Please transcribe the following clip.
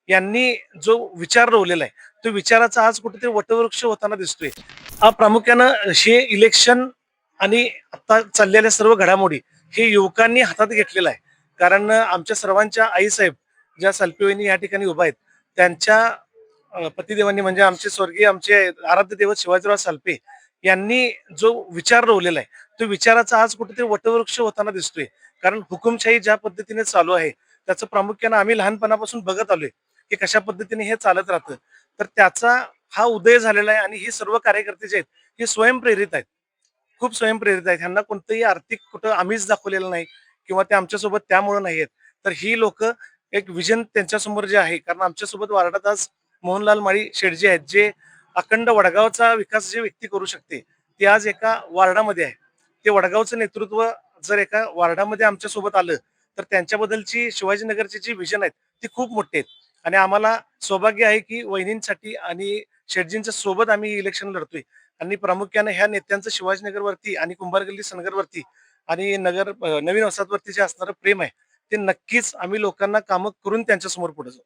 यांनी जो विचार रोवलेला आहे, तो विचाराचा आज कुठेतरी वटवृक्ष होताना दिसतोय. हा प्रामुख्यानं हे इलेक्शन आणि आता चाललेल्या सर्व घडामोडी हे युवकांनी हातात घेतलेलं आहे. कारण आमच्या सर्वांच्या आईसाहेब ज्या सलपे या ठिकाणी उभा आहेत, त्यांच्या पतिदेवांनी म्हणजे आमचे स्वर्गीय आमचे आराध्य दैवत शिवाजीराव सालपे यांनी जो विचार रोवलेला आहे, तो विचाराचा आज कुठेतरी वटवृक्ष होताना दिसतोय. कारण हुकुमशाही ज्या पद्धतीने चालू आहे, त्याचं प्रामुख्यानं आम्ही लहानपणापासून बघत आलोय, की कशा पद्धतीने हे चालत राहतं. तर त्याचा हा उदय झालेला आहे आणि ही सर्व कार्यकर्ते जे आहेत, हे स्वयंप्रेरित आहेत. खूप स्वयंप्रेरित आहेत. ह्यांना कोणतंही आर्थिक कुठं आम्हीच दाखवलेलं नाही किंवा ते आमच्यासोबत त्यामुळे नाही आहेत. तर ही लोकं एक विजन त्यांच्यासमोर जे आहे, कारण आमच्यासोबत वार्डात आज मोहनलाल माळी शेठजी आहेत, जे अखंड वडगावचा विकास जे व्यक्ती करू शकते, ते आज एका वार्डामध्ये आहे. ते वडगावचं नेतृत्व जर एका वार्डामध्ये आमच्यासोबत आलं, तर त्यांच्याबद्दलची शिवाजीनगरची जी व्हिजन आहेत, ती खूप मोठी आहेत. आणि आम्हाला सौभाग्य आहे, की वहिनींसाठी आणि शेठजींच्या सोबत आम्ही इलेक्शन लढतोय. आणि प्रामुख्याने ह्या नेत्यांचं शिवाजीनगरवरती आणि कुंभारगल्ली सनगरवरती आणि नवीन वसाहतवरती जे असणारं प्रेम आहे, ते नक्कीच आम्ही लोकांना कामं करून त्यांच्यासमोर पुढे जाऊ.